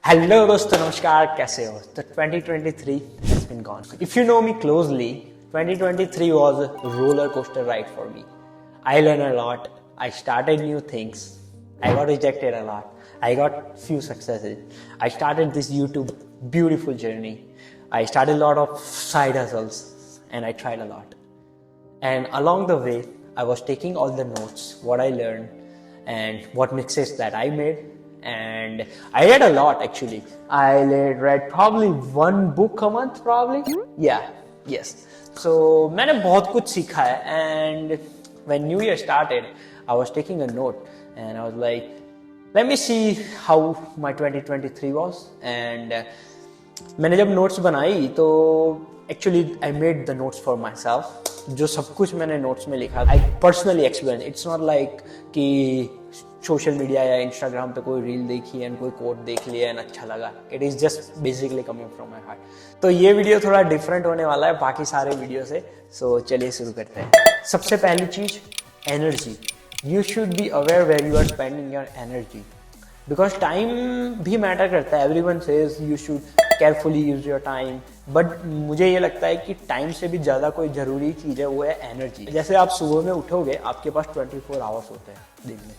Hello दोस्तों, नमस्कार, कैसे हो? तो 2023 has been gone. If you know me closely, 2023 was a roller coaster ride for me. I learned a lot. I started new things. I got rejected a lot. I got few successes. I started this YouTube beautiful journey. I started a lot of side hustles and I tried a lot. And along the way, I was taking all the notes, what I learned and what mixes that I made. And I read a lot actually. I read probably one book a month probably. Yeah, yes. So मैंने बहुत कुछ सीखा है. And when New Year started, I was taking a note and I was like, let me see how my 2023 was. And मैंने जब notes बनाई तो actually I made the notes for my self. जो सब कुछ मैंने नोट्स में लिखा, I personally explain. It's not like कि सोशल मीडिया या इंस्टाग्राम पे कोई रील देखी एंड कोई कोट देख लिया एंड अच्छा लगा. It is just basically coming from my heart. तो ये वीडियो थोड़ा डिफरेंट होने वाला है बाकी सारे वीडियो से. सो चलिए शुरू करते हैं. सबसे पहली चीज, energy. You should be aware where you are spending your energy, because time भी मैटर करता है. Everyone says you should carefully use your time, but मुझे ये लगता है कि टाइम से भी ज़्यादा कोई ज़रूरी चीज़ है, वो है एनर्जी. जैसे आप सुबह में उठोगे, आपके पास 24 आवर्स होते हैं दिन में.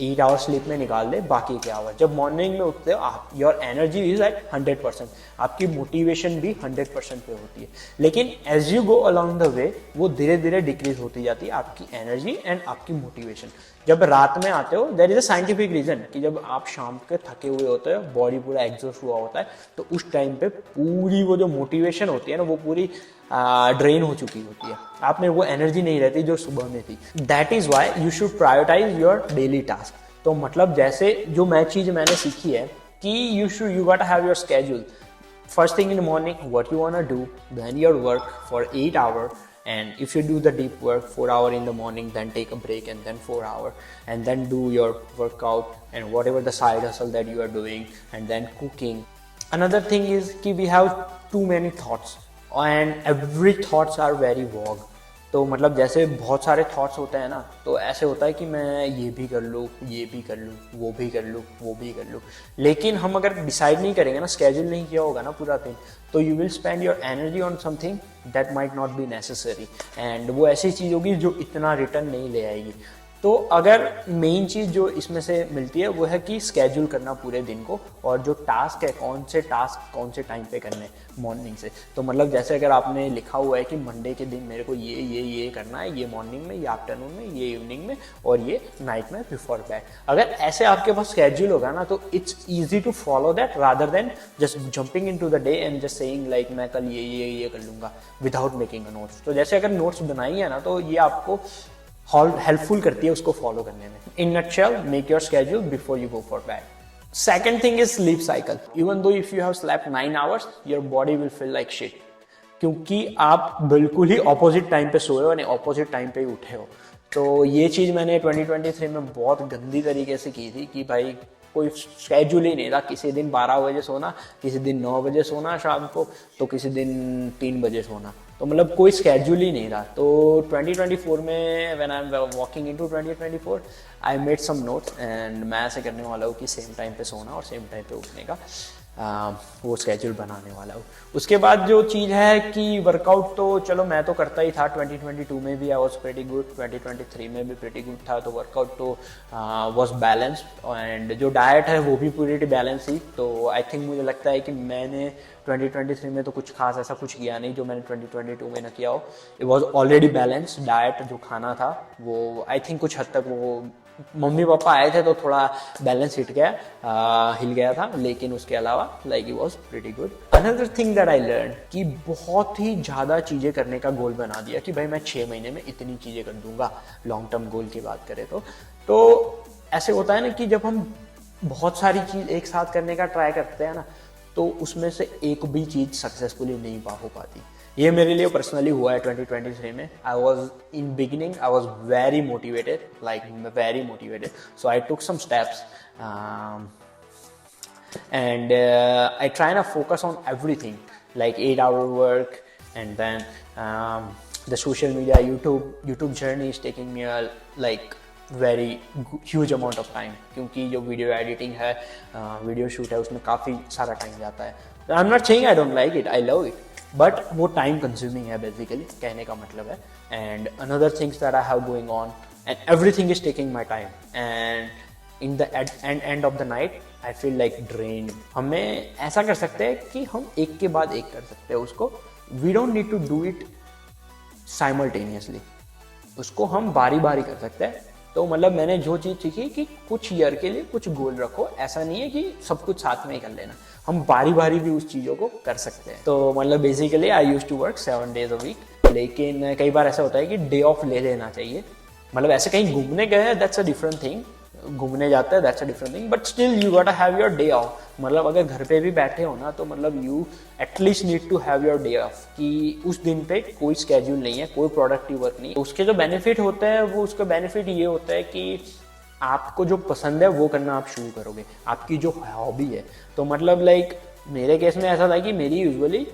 8 आवर्स स्लीप में निकाल दे बाकी के आवर्स. जब मॉर्निंग में उठते हो आप, योर एनर्जी इज एट 100%. आपकी मोटिवेशन भी 100% पे होती है. लेकिन as you go along the way, वो धीरे धीरे डिक्रीज होती जाती है आपकी एनर्जी एंड आपकी मोटिवेशन. जब रात में आते हो, there is a scientific reason कि जब आप शाम के थके हुए होते हो, बॉडी पूरा एग्जॉस्ट हुआ होता है, तो उस टाइम पे पूरी वो जो मोटिवेशन होती है ना, वो पूरी ड्रेन हो चुकी होती है. आप में वो एनर्जी नहीं रहती जो सुबह में थी. That is why you should prioritize your daily task. तो मतलब जैसे जो मैंने सीखी है कि you got have your schedule. First thing in the morning, what you want to do, then your work for 8 hour. And if you do the deep work 4 hour in the morning, then take a break and then 4 hour, and then do your workout and whatever the side hustle that you are doing, and then cooking. Another thing is कि we have too many thoughts and every thoughts are very vague. तो मतलब जैसे बहुत सारे thoughts होते हैं ना, तो ऐसे होता है कि मैं ये भी कर लूँ, ये भी कर लूँ, वो भी कर लूँ, वो भी कर लूँ. लेकिन हम अगर डिसाइड नहीं करेंगे ना, स्केड्यूल नहीं किया होगा ना पूरा दिन, तो you will spend your energy on something that might not be necessary. And वो ऐसी चीज़ होगी जो इतना रिटर्न नहीं ले आएगी. तो अगर मेन चीज़ जो इसमें से मिलती है वो है कि स्केड्यूल करना पूरे दिन को, और जो टास्क है, कौन से टास्क कौन से टाइम पे करने मॉर्निंग से. तो मतलब जैसे अगर आपने लिखा हुआ है कि मंडे के दिन मेरे को ये करना है, ये मॉर्निंग में, ये आफ्टरनून में, ये इवनिंग में, और ये नाइट में बिफोर बेड. अगर ऐसे आपके पास स्केड्यूल होगा ना, तो it's easy to follow that rather than just jumping in to the day and just saying like मैं कल ये कर लूँगा विदाउट मेकिंग अ नोट्स. तो जैसे अगर नोट्स बनाई है ना, तो ये आपको हेल्पफुल करती है उसको फॉलो करने में. In nutshell, make your schedule before you go for bed. Second thing is sleep cycle. Even though if you have slept 9 hours, your body will feel like shit. क्योंकि आप बिल्कुल ही ऑपोजिट टाइम पे सोए हो, नहीं opposite time पे ही उठे हो. तो ये चीज़ मैंने 2023 में बहुत गंदी तरीके से की थी कि भाई कोई स्केड्यूल ही नहीं था. किसी दिन 12 बजे सोना, किसी दिन 9 बजे सोना शाम को, तो किसी दिन 3 बजे सोना. तो मतलब कोई स्केड्यूल ही नहीं था. तो 2024 में when I am walking into 2024, I made some notes and मैं ऐसे करने वाला हूँ कि सेम टाइम पे सोना और सेम टाइम पे उठने का वो स्केड्यूल बनाने वाला हूँ. उसके बाद जो चीज़ है कि वर्कआउट, तो चलो मैं तो करता ही था. 2022 में भी आई वॉज प्रेटी गुड, 2023 में भी प्रेटी गुड था. तो वर्कआउट तो वॉज बैलेंस, एंड जो डाइट है वो भी पूरी बैलेंस ही. तो आई थिंक मुझे लगता है कि मैंने 2023 में तो कुछ खास ऐसा कुछ किया नहीं जो मैंने 2022 में ना किया हो. It was already balance. Diet जो खाना था वो आई थिंक कुछ हद तक वो मम्मी पापा आए थे तो थोड़ा बैलेंस हिल गया था, लेकिन उसके अलावा like it was pretty good. Another thing that I learn कि बहुत ही ज़्यादा चीज़ें करने का गोल बना दिया कि भाई मैं 6 महीने में इतनी चीज़ें कर दूंगा. लॉन्ग टर्म गोल की बात करें तो ऐसे होता है ना कि जब हम बहुत सारी चीज़ एक साथ करने का ट्राई करते हैं ना, तो उसमें से एक भी चीज़ सक्सेसफुली नहीं हो पाती. ये मेरे लिए पर्सनली हुआ है 2023 में. I was in beginning, I was very motivated, so I took some steps and I try ना focus on everything, like 8-hour work, and then the social media YouTube journey is taking me like very huge amount of time, क्योंकि जो video editing है, video shoot है, उसमें काफ़ी सारा time जाता है. I am not saying I don't like it, I love it, but वो टाइम कंज्यूमिंग है बेसिकली, कहने का मतलब है. And another things that I have going on and everything is taking my time, and in the end of the night I feel like drain. हमें ऐसा कर सकते हैं कि हम एक के बाद एक कर सकते हैं उसको. We don't need to do it simultaneously, उसको हम बारी बारी कर सकते हैं. तो मतलब मैंने जो चीज़ सीखी कि कुछ ईयर के लिए कुछ गोल रखो, ऐसा नहीं है कि सब कुछ साथ में ही कर लेना, हम बारी बारी भी उस चीज़ों को कर सकते हैं. तो मतलब basically I used to work 7 days a week, लेकिन कई बार ऐसा होता है कि डे ऑफ ले लेना चाहिए. मतलब ऐसे कहीं घूमने गए हैं, दैट्स अ डिफरेंट थिंग, घूमने जाते हैं that's a different thing, but still you got to have your day off. मतलब अगर घर पे भी बैठे हो ना, तो मतलब you at least need to have your day off, कि उस दिन पे कोई स्केड्यूल नहीं है, कोई प्रोडक्टिव वर्क नहीं है. उसके जो बेनिफिट होते हैं वो, उसका बेनिफिट ये होता है कि आपको जो पसंद है वो करना आप शुरू करोगे, आपकी जो हॉबी है. तो मतलब लाइक मेरे केस में ऐसा था कि मेरी यूजुअली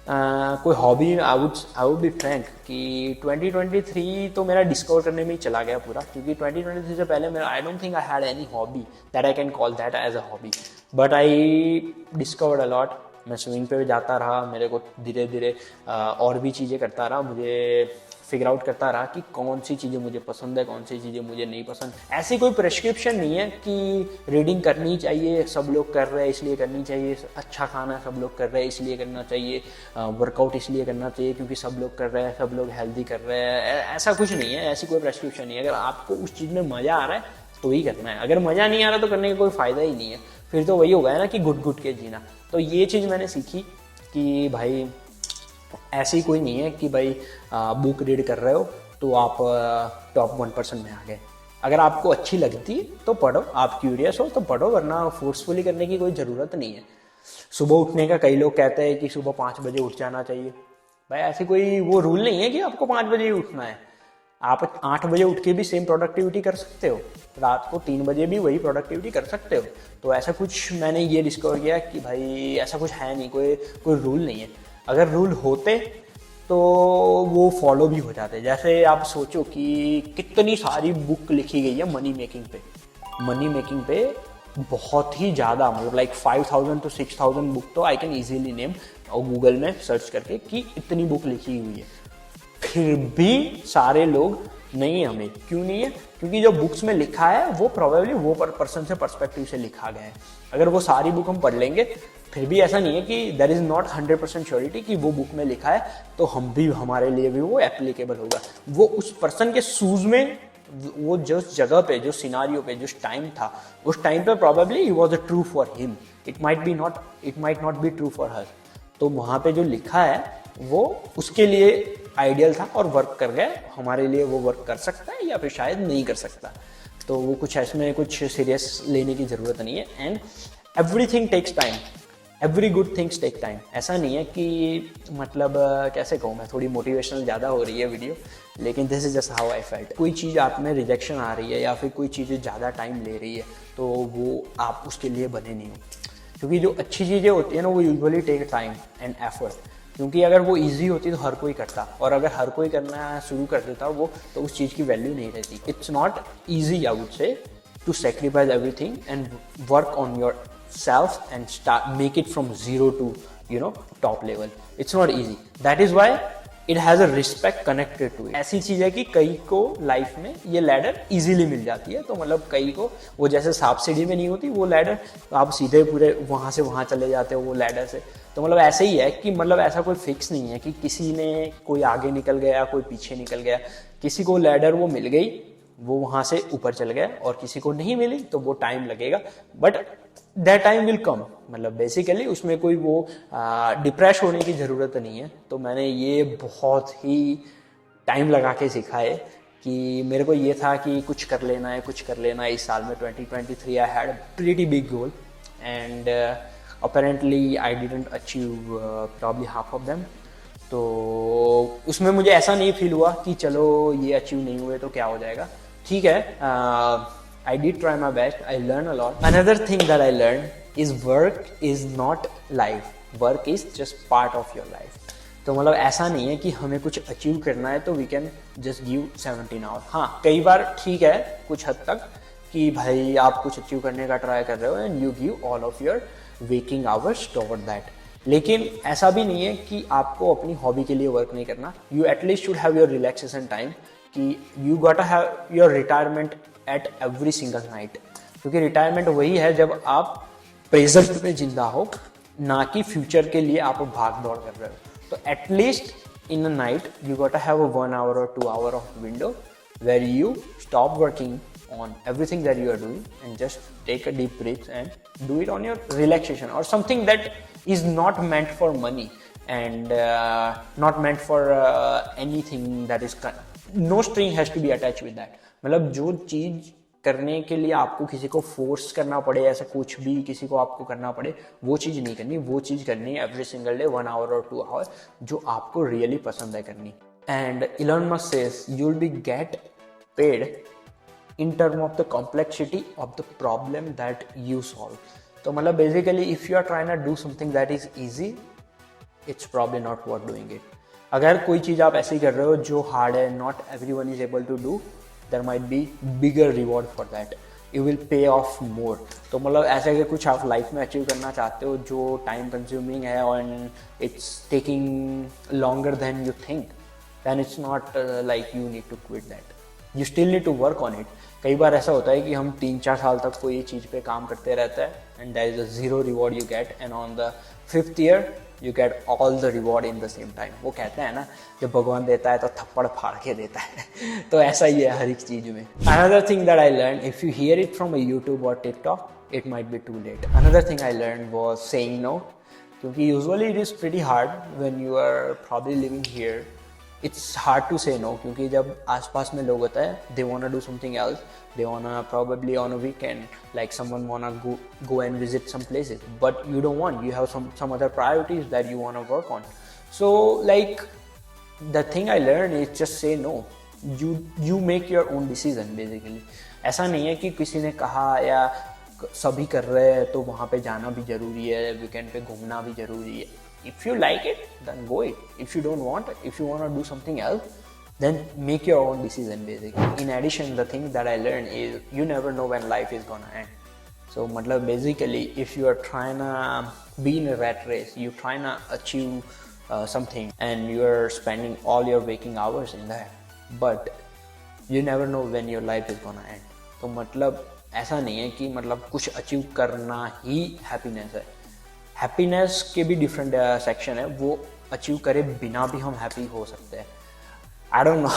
कोई hobby, I would be frank कि 2023 तो मेरा डिस्कवर करने में ही चला गया पूरा, क्योंकि 2023 से पहले मेरा I don't think I had any hobby that I can call that as a hobby. But I discovered a lot. मैं स्विमिंग पे भी जाता रहा, मेरे को धीरे धीरे और भी चीज़ें करता रहा, मुझे फिगर आउट करता रहा कि कौन सी चीज़ें मुझे पसंद है, कौन सी चीज़ें मुझे नहीं पसंद. ऐसी कोई प्रेस्क्रिप्शन नहीं है कि रीडिंग करनी चाहिए, सब लोग कर रहे हैं इसलिए करनी चाहिए, अच्छा खाना सब लोग कर रहे हैं इसलिए करना चाहिए, वर्कआउट इसलिए करना चाहिए क्योंकि सब लोग कर रहे हैं, सब लोग हेल्दी कर रहे हैं. ऐसा कुछ नहीं है, ऐसी कोई प्रेस्क्रिप्शन नहीं है. अगर आपको उस चीज़ में मज़ा आ रहा है तो ही करना है, अगर मज़ा नहीं आ रहा तो करने का कोई फ़ायदा ही नहीं है. फिर तो वही हो गया ना कि घुट के जीना. तो ये चीज़ मैंने सीखी कि भाई ऐसी कोई नहीं है कि भाई बुक रीड कर रहे हो तो आप टॉप 1% में आ गए. अगर आपको अच्छी लगती है तो पढ़ो, आप क्यूरियस हो तो पढ़ो, वरना फोर्सफुली करने की कोई ज़रूरत नहीं है. सुबह उठने का कई लोग कहते हैं कि सुबह 5 बजे उठ जाना चाहिए. भाई ऐसे कोई वो रूल नहीं है कि आपको 5 बजे ही उठना है. आप 8 बजे उठ के भी सेम प्रोडक्टिविटी कर सकते हो, रात को 3 बजे भी वही प्रोडक्टिविटी कर सकते हो. तो ऐसा कुछ मैंने ये डिस्कवर किया कि भाई ऐसा कुछ है नहीं, कोई रूल नहीं है. अगर रूल होते तो वो फॉलो भी हो जाते. जैसे आप सोचो कि कितनी सारी बुक लिखी गई है मनी मेकिंग पे बहुत ही ज़्यादा, मतलब लाइक 5000 to 6000 बुक तो आई कैन ईजीली नेम, और गूगल में सर्च करके कि इतनी बुक लिखी हुई है. फिर भी सारे लोग नहीं है. हमें क्यों नहीं है? क्योंकि जो बुक्स में लिखा है वो प्रोबेबली वो पर्सन से पर्सपेक्टिव से लिखा गया है. अगर वो सारी बुक हम पढ़ लेंगे, फिर भी ऐसा नहीं है कि देयर इज नॉट 100% श्योरिटी कि वो बुक में लिखा है तो हम भी, हमारे लिए भी वो एप्लीकेबल होगा. वो उस पर्सन के शूज में, वो जो जगह पे, जो सिनारियो पे, जो टाइम था, उस टाइम पे probably it was true for him, it might not be true for her. तो वहाँ पे जो लिखा है वो उसके लिए आइडियल था और वर्क कर गया. हमारे लिए वो वर्क कर सकता है या फिर शायद नहीं कर सकता. तो वो कुछ इसमें कुछ सीरियस लेने की ज़रूरत नहीं है. And everything takes time, every good things take time. ऐसा नहीं है कि मतलब कैसे कहूँ मैं, थोड़ी मोटिवेशनल ज़्यादा हो रही है वीडियो, लेकिन this is just how I felt. कोई चीज़ आप में रिजेक्शन आ रही है या फिर कोई चीज़ें ज़्यादा टाइम ले रही है तो वो आप उसके लिए बने नहीं हो. क्योंकि जो अच्छी चीज़ें होती है ना वो usually take time and effort. क्योंकि अगर वो इजी होती तो हर कोई करता, और अगर हर कोई करना शुरू कर देता वो, तो उस चीज़ की वैल्यू नहीं रहती. It's not easy I would say to sacrifice everything and work on your self and make it from zero to top level. It's not easy. That is why it has a respect connected to it. ऐसी चीज है कि कई को life में ये ladder easily मिल जाती है. तो मतलब कई को वो जैसे सांप सीढ़ी में नहीं होती वो लैडर, आप सीधे पूरे वहां से वहां चले जाते हो वो लैडर से. तो मतलब ऐसे ही है कि मतलब ऐसा कोई फिक्स नहीं है कि किसी ने, कोई आगे निकल गया, कोई पीछे निकल गया. किसी को लैडर वो मिल गई, वो वहां से ऊपर चल गया, और किसी को नहीं मिली तो वो टाइम लगेगा, but that time will come. मतलब बेसिकली उसमें कोई वो डिप्रेस होने की ज़रूरत नहीं है. तो मैंने ये बहुत ही टाइम लगा के सीखा है कि मेरे को ये था कि कुछ कर लेना है इस साल में. 2023 I had a pretty big goal and apparently I didn't achieve probably half of them. तो उसमें मुझे ऐसा नहीं फील हुआ कि चलो ये अचीव नहीं हुए तो क्या हो जाएगा. ठीक है, I did try my best. I learned a lot. Another thing that I learned is work is not life. Work is just part of your life. तो मतलब ऐसा नहीं है कि हमें कुछ अचीव करना है तो we can just give 17 hour. हाँ, कई बार ठीक है कुछ हद तक कि भाई आप कुछ अचीव करने का ट्राई कर रहे हो and you give all of your waking hours toward that, लेकिन ऐसा भी नहीं है कि आपको अपनी हॉबी के लिए वर्क नहीं करना। You at least should have your relaxation time, कि you got have your retirement at every single night, क्योंकि रिटायरमेंट वही है जब आप प्रेजेंट में जिंदा हो, ना कि फ्यूचर के लिए आप भाग दौड़ कर रहे हो। तो at least in a night you got have a 1 hour or 2 hour of window where you stop working on everything that you are doing and just take a deep breath and do it on your relaxation or something that is not meant for money and not meant for anything that is no string has to be attached with that। मतलब जो चीज करने के लिए आपको किसी को force करना पड़े, ऐसा कुछ भी किसी को आपको करना पड़े, वो चीज़ नहीं करनी। वो चीज़ करनी है एवरी सिंगल डे 1 hour और 2 hour जो आपको रियली पसंद है करनी। And Elon Musk says you will be get paid in term of the complexity of the problem that you solve. तो मतलब basically if you are trying to do something that is easy, it's probably not worth doing it. अगर कोई चीज़ आप ऐसी कर रहे हो जो हार्ड है, not everyone is able to do, there might be bigger reward for that, you will pay off more। तो मतलब ऐसा कि कुछ आप लाइफ में अचीव करना चाहते हो जो टाइम कंज्यूमिंग है and it's taking longer than you think, then it's not like you need to quit that, you still need to work on it। कई बार ऐसा होता है कि हम 3-4 साल तक कोई चीज़ पे काम करते रहते हैं and there is a zero reward you get, and on the 5th year you get all the reward in the same time। वो कहते हैं ना, जब भगवान देता है तो थप्पड़ फाड़ के देता है तो ऐसा ही है हर एक चीज़ में। Another thing that I learned, if you hear it from a YouTube or TikTok, it might be too late। Another thing I learned was saying no, क्योंकि usually it is pretty hard when you are probably living here, it's hard to say no, क्योंकि जब आसपास में लोग होता है they wanna do something else, they wanna probably on a weekend like someone wanna go and visit some places, but you don't want, you have some other priorities that you wanna work on। So like the thing I learned is just say no, you make your own decision basically। ऐसा नहीं है कि किसी ने कहा या सभी कर रहे हैं तो वहाँ पे जाना भी जरूरी है, वीकेंड पे घूमना भी जरूरी है। If you like it, then go it। If you don't want, if you want to do something else, then make your own decision basically। In addition, the thing that I learned is you never know when life is gonna end। So मतलब basically if you are trying to be in a rat race, you trying to achieve something and you are spending all your waking hours in that, but you never know when your life is gonna end। तो मतलब ऐसा नहीं है कि मतलब कुछ achieve करना ही happiness है। हैप्पीनेस के भी डिफरेंट सेक्शन है, वो अचीव करे बिना भी हम हैप्पी हो सकते हैं। I don't know,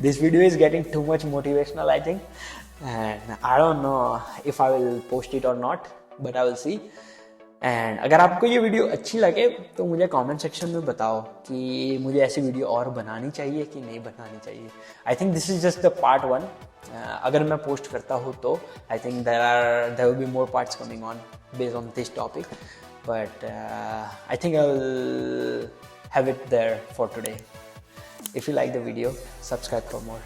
this video is getting too much motivational I think, and I don't know if I will post it और not, but I will see. And अगर आपको ये वीडियो अच्छी लगे तो मुझे कमेंट सेक्शन में बताओ कि मुझे ऐसी वीडियो और बनानी चाहिए कि नहीं बनानी चाहिए। I think this is just the part 1। अगर मैं पोस्ट करता हूँ तो I think there will be more parts coming on based on this topic, but I think I will have it there for today। If you like the video, subscribe for more।